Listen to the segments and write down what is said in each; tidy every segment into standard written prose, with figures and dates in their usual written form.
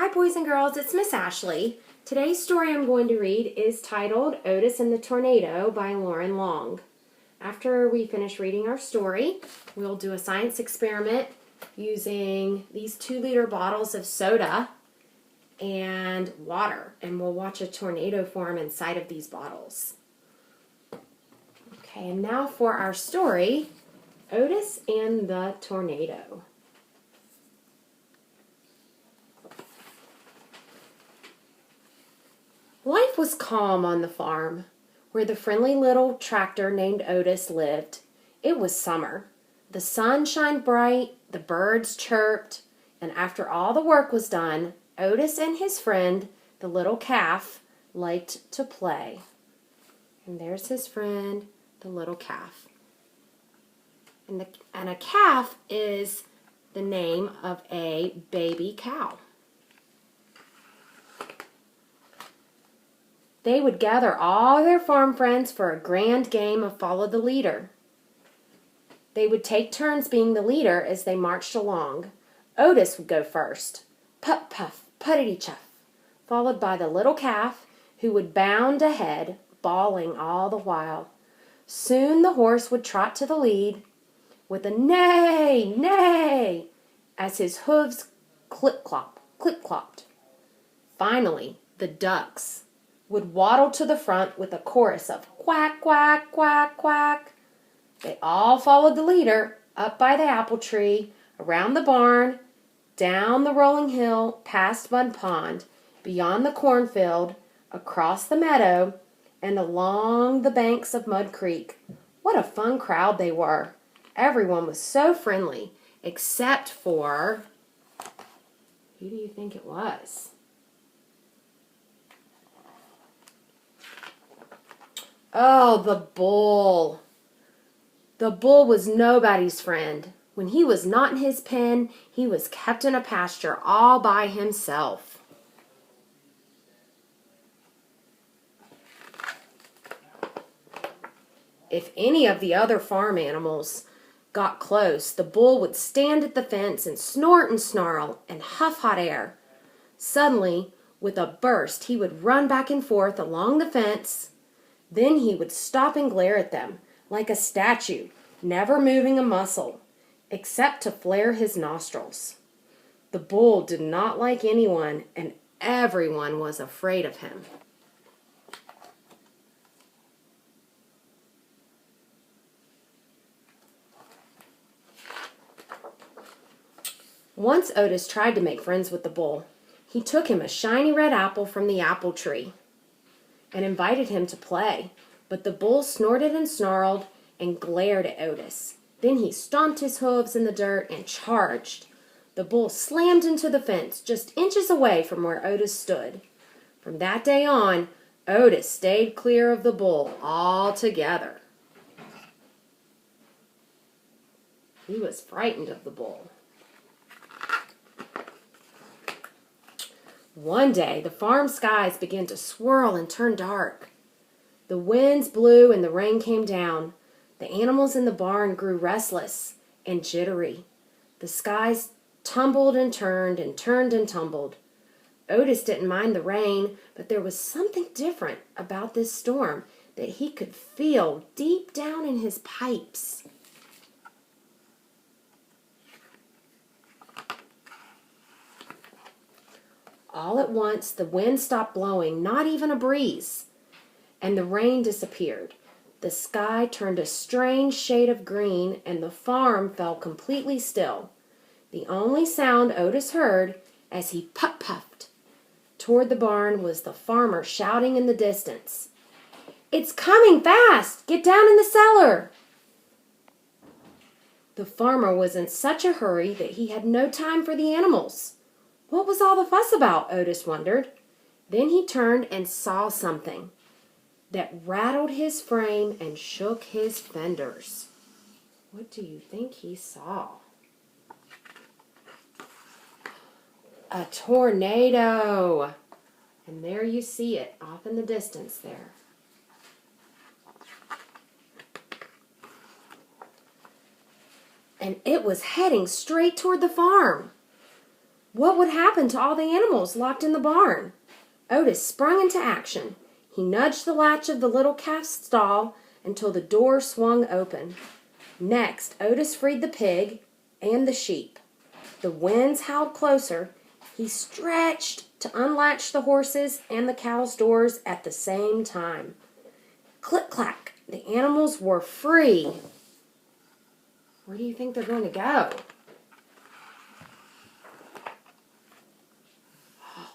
Hi boys and girls, it's Miss Ashley. Today's story I'm going to read is titled Otis and the Tornado by Lauren Long. After we finish reading our story, we'll do a science experiment using these 2-liter bottles of soda and water, and we'll watch a tornado form inside of these bottles. Okay, and now for our story, Otis and the Tornado. Life was calm on the farm, where the friendly little tractor named Otis lived. It was summer. The sun shined bright, the birds chirped, and after all the work was done, Otis and his friend, the little calf, liked to play. And there's his friend, the little calf. And a calf is the name of a baby cow. They would gather all their farm friends for a grand game of follow the leader. They would take turns being the leader as they marched along. Otis would go first, puff puff, puttity chuff, followed by the little calf, who would bound ahead, bawling all the while. Soon the horse would trot to the lead with a neigh, neigh, as his hooves clip-clop, clip-clopped. Finally, the ducks would waddle to the front with a chorus of quack, quack, quack, quack. They all followed the leader up by the apple tree, around the barn, down the rolling hill, past Mud Pond, beyond the cornfield, across the meadow, and along the banks of Mud Creek. What a fun crowd they were. Everyone was so friendly, except for... who do you think it was? Oh, the bull. The bull was nobody's friend. When he was not in his pen, he was kept in a pasture all by himself. If any of the other farm animals got close, the bull would stand at the fence and snort and snarl and huff hot air. Suddenly, with a burst, he would run back and forth along the fence. Then he would stop and glare at them, like a statue, never moving a muscle, except to flare his nostrils. The bull did not like anyone, and everyone was afraid of him. Once Otis tried to make friends with the bull. He took him a shiny red apple from the apple tree and invited him to play, but the bull snorted and snarled and glared at Otis. Then he stomped his hooves in the dirt and charged. The bull slammed into the fence just inches away from where Otis stood. From that day on, Otis stayed clear of the bull altogether. He was frightened of the bull. One day, the farm skies began to swirl and turn dark. The winds blew and the rain came down. The animals in the barn grew restless and jittery. The skies tumbled and turned and turned and tumbled. Otis didn't mind the rain, but there was something different about this storm that he could feel deep down in his pipes. All at once, the wind stopped blowing, not even a breeze, and the rain disappeared. The sky turned a strange shade of green, and the farm fell completely still. The only sound Otis heard as he puff-puffed toward the barn was the farmer shouting in the distance, "It's coming fast! Get down in the cellar!" The farmer was in such a hurry that he had no time for the animals. What was all the fuss about, Otis wondered. Then he turned and saw something that rattled his frame and shook his fenders. What do you think he saw? A tornado! And there you see it, off in the distance there. And it was heading straight toward the farm. What would happen to all the animals locked in the barn? Otis sprung into action. He nudged the latch of the little calf's stall until the door swung open. Next, Otis freed the pig and the sheep. The winds howled closer. He stretched to unlatch the horses and the cows' doors at the same time. Click-clack, the animals were free. Where do you think they're going to go? Oh,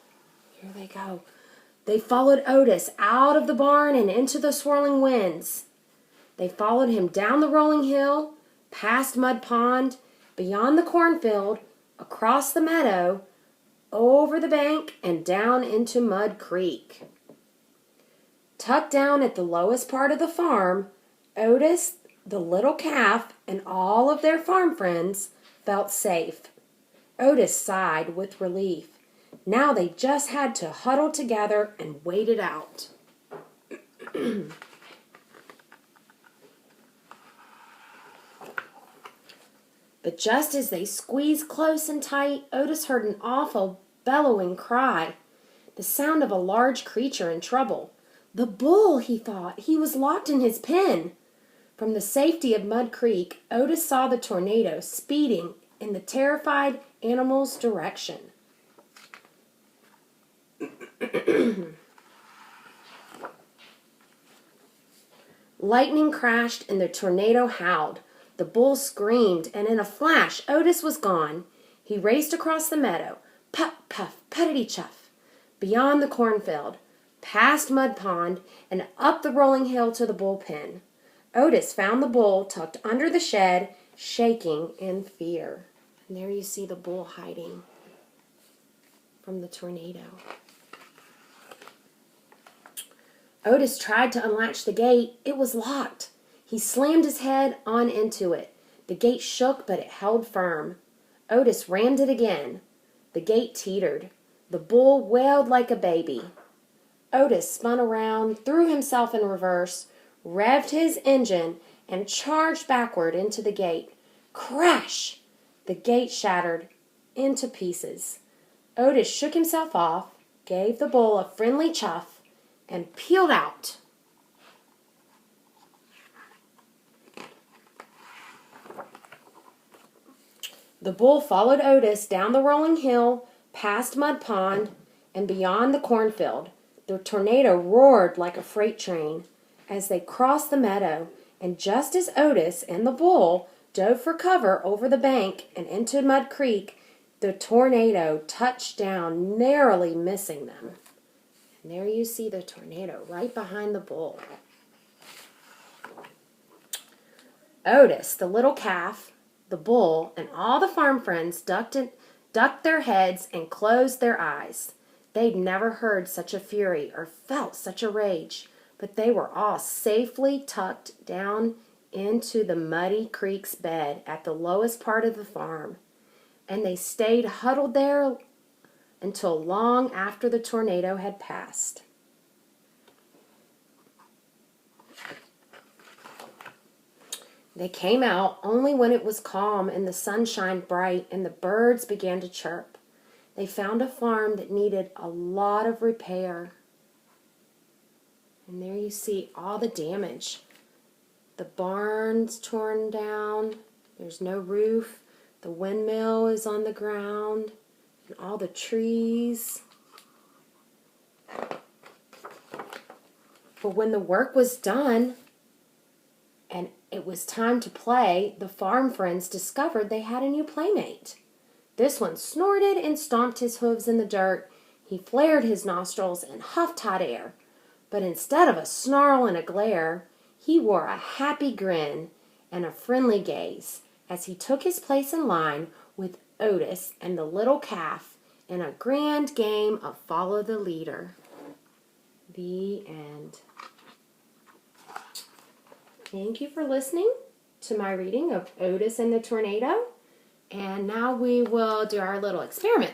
here they go. They followed Otis out of the barn and into the swirling winds. They followed him down the rolling hill, past Mud Pond, beyond the cornfield, across the meadow, over the bank, and down into Mud Creek. Tucked down at the lowest part of the farm, Otis, the little calf, and all of their farm friends felt safe. Otis sighed with relief. Now they just had to huddle together and wait it out. But just as they squeezed close and tight, Otis heard an awful bellowing cry, the sound of a large creature in trouble. The bull, he thought. He was locked in his pen. From the safety of Mud Creek, Otis saw the tornado speeding in the terrified animal's direction. Lightning crashed and the tornado howled. The bull screamed, and in a flash, Otis was gone. He raced across the meadow, puff, puff, puttity-chuff, beyond the cornfield, past Mud Pond, and up the rolling hill to the bullpen. Otis found the bull tucked under the shed, shaking in fear. And there you see the bull hiding from the tornado. Otis tried to unlatch the gate. It was locked. He slammed his head on into it. The gate shook, but it held firm. Otis rammed it again. The gate teetered. The bull wailed like a baby. Otis spun around, threw himself in reverse, revved his engine, and charged backward into the gate. Crash! The gate shattered into pieces. Otis shook himself off, gave the bull a friendly chuff, and peeled out. The bull followed Otis down the rolling hill, past Mud Pond, and beyond the cornfield. The tornado roared like a freight train as they crossed the meadow, and just as Otis and the bull dove for cover over the bank and into Mud Creek, the tornado touched down, narrowly missing them. And there you see the tornado right behind the bull. Otis, the little calf, the bull, and all the farm friends ducked their heads and closed their eyes. They'd never heard such a fury or felt such a rage, but they were all safely tucked down into the muddy creek's bed at the lowest part of the farm, and they stayed huddled there until long after the tornado had passed. They came out only when it was calm and the sunshine bright and the birds began to chirp. They found a farm that needed a lot of repair. And there you see all the damage. The barn's torn down. There's no roof. The windmill is on the ground. And all the trees. But when the work was done and it was time to play, the farm friends discovered they had a new playmate. This one snorted and stomped his hooves in the dirt. He flared his nostrils and huffed hot air. But instead of a snarl and a glare, he wore a happy grin and a friendly gaze as he took his place in line with Otis and the little calf in a grand game of Follow the Leader. The end. Thank you for listening to my reading of Otis and the Tornado. And now we will do our little experiment.